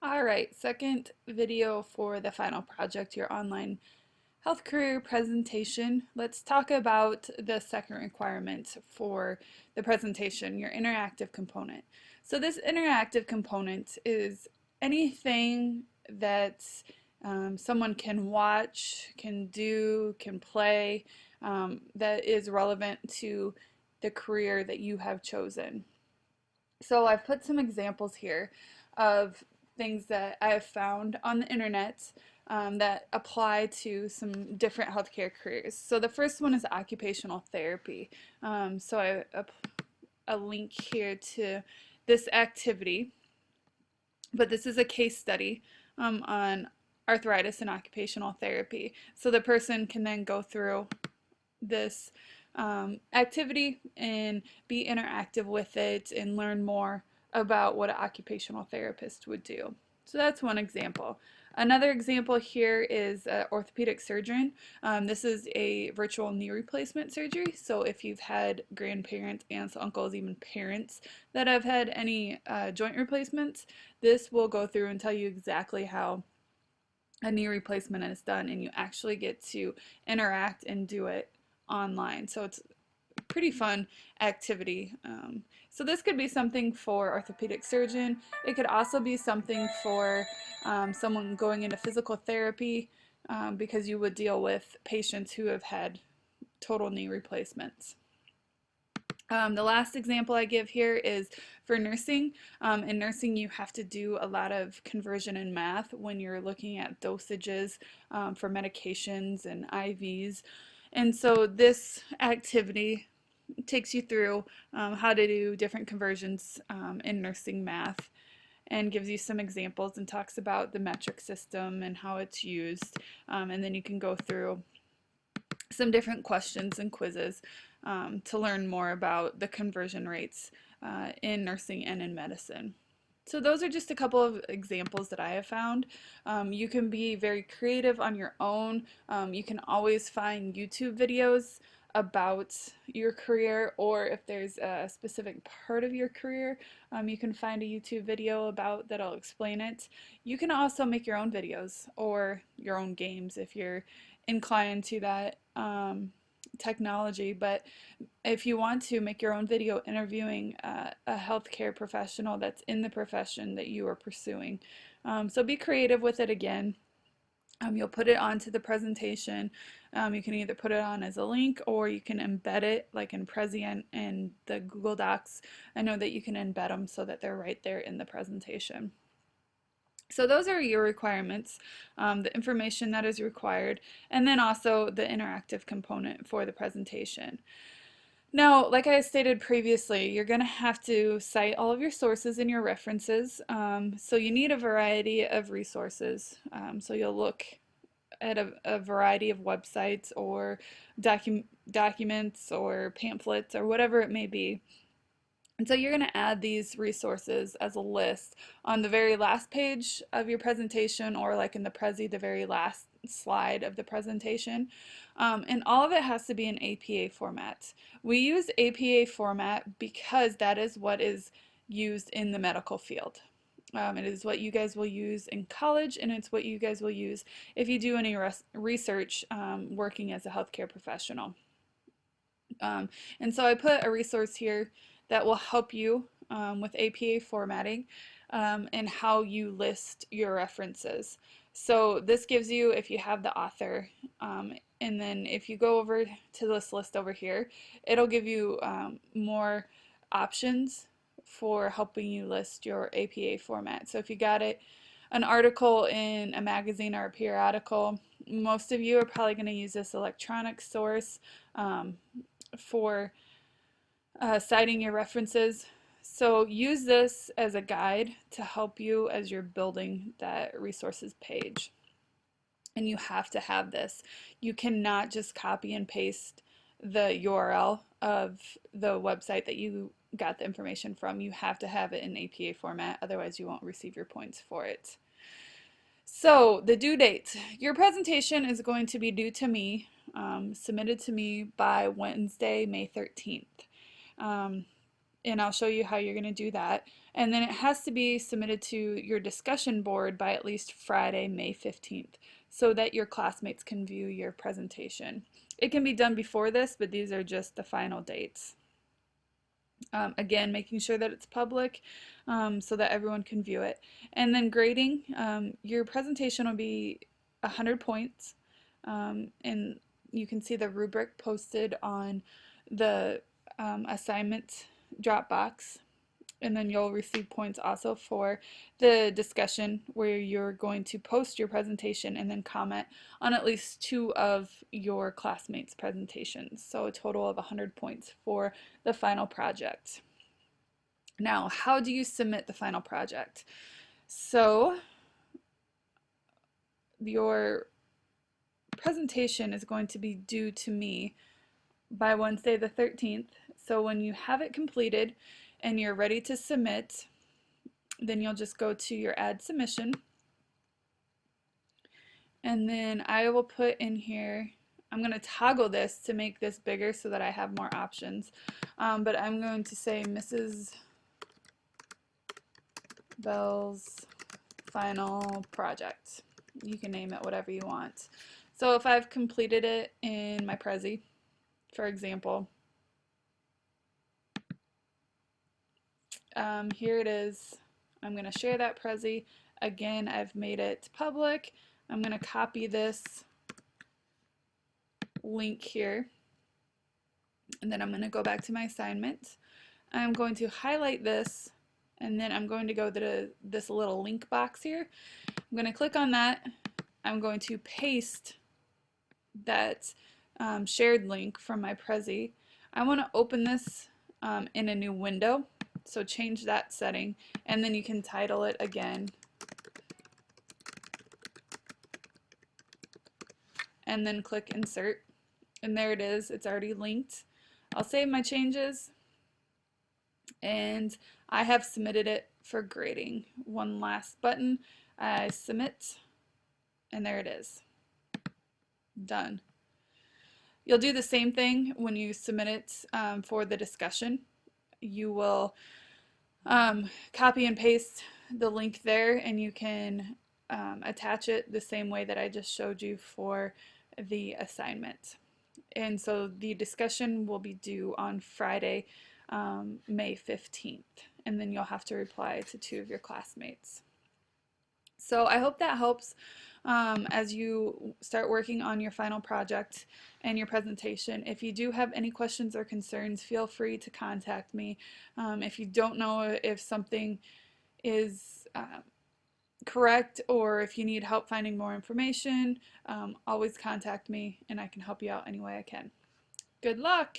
All right, second video for the final project, your online health career presentation. Let's talk about the second requirement for the presentation, your interactive component. So this interactive component is anything that someone can watch, can do, can play, that is relevant to the career that you have chosen. So I've put some examples here of things that I have found on the internet that apply to some different healthcare careers. So the first one is occupational therapy. So I a link here to this activity, but this is a case study on arthritis and occupational therapy. So the person can then go through this activity and be interactive with it and learn more about what an occupational therapist would do. So that's one example. Another example here is an orthopedic surgeon. This is a virtual knee replacement surgery. So if you've had grandparents, aunts, uncles, even parents that have had any joint replacements, this will go through and tell you exactly how a knee replacement is done, and you actually get to interact and do it online. So it's a pretty fun activity. So this could be something for orthopedic surgeon. It could also be something for someone going into physical therapy because you would deal with patients who have had total knee replacements. The last example I give here is for nursing. In nursing, you have to do a lot of conversion and math when you're looking at dosages for medications and IVs. And so this activity takes you through how to do different conversions in nursing math and gives you some examples and talks about the metric system and how it's used. And then you can go through some different questions and quizzes to learn more about the conversion rates in nursing and in medicine. So those are just a couple of examples that I have found. You can be very creative on your own. You can always find YouTube videos about your career, or if there's a specific part of your career, you can find a YouTube video about that'll explain it. You can also make your own videos or your own games if you're inclined to that technology. But if you want to make your own video interviewing a healthcare professional that's in the profession that you are pursuing. So be creative with it again. You'll put it onto the presentation. You can either put it on as a link or you can embed it like in Prezi and the Google Docs. I know that you can embed them so that they're right there in the presentation. So those are your requirements, the information that is required, and then also the interactive component for the presentation. Now, like I stated previously, you're going to have to cite all of your sources and your references. So you need a variety of resources. So you'll look at a variety of websites or documents or pamphlets or whatever it may be. And so you're going to add these resources as a list on the very last page of your presentation, or like in the Prezi, the very last slide of the presentation. And all of it has to be in APA format. We use APA format because that is what is used in the medical field. It is what you guys will use in college, and it's what you guys will use if you do any research working as a healthcare professional. And so I put a resource here that will help you with APA formatting and how you list your references. So this gives you, if you have the author, and then if you go over to this list over here, it'll give you more options for helping you list your APA format. So if you got it, an article in a magazine or a periodical, most of you are probably going to use this electronic source for citing your references. So use this as a guide to help you as you're building that resources page. And you have to have this. You cannot just copy and paste the URL of the website that you got the information from. You have to have it in APA format, otherwise you won't receive your points for it. So the due date. Your presentation is going to be due to me, submitted to me by Wednesday, May 13th. and I'll show you how you're going to do that. And then it has to be submitted to your discussion board by at least Friday, May 15th, so that your classmates can view your presentation. It can be done before this, but these are just the final dates. Again, making sure that it's public so that everyone can view it. And then grading, your presentation will be 100 points, and you can see the rubric posted on the assignment Dropbox. And then you'll receive points also for the discussion where you're going to post your presentation and then comment on at least 2 of your classmates' presentations. So a total of 100 points for the final project. Now, how do you submit the final project? So your presentation is going to be due to me by Wednesday the 13th. So when you have it completed and you're ready to submit, then you'll just go to your add submission, and then I will put in here, I'm going to toggle this to make this bigger so that I have more options, but I'm going to say Mrs. Bell's final project. You can name it whatever you want. So if I've completed it in my Prezi, for example, here it is. I'm going to share that Prezi. Again, I've made it public. I'm going to copy this link here, and then I'm going to go back to my assignment. I'm going to highlight this, and then I'm going to go to this little link box here. I'm going to click on that. I'm going to paste that shared link from my Prezi. I want to open this in a new window, so change that setting, and then you can title it again, and then click insert, and there it is. It's already linked. I'll save my changes, and I have submitted it for grading. One last button, I submit, and there it is. Done. You'll do the same thing when you submit it for the discussion. You will copy and paste the link there, and you can attach it the same way that I just showed you for the assignment. And so the discussion will be due on Friday, May 15th, and then you'll have to reply to 2 of your classmates. So I hope that helps as you start working on your final project and your presentation. If you do have any questions or concerns, feel free to contact me. If you don't know if something is correct, or if you need help finding more information, always contact me and I can help you out any way I can. Good luck!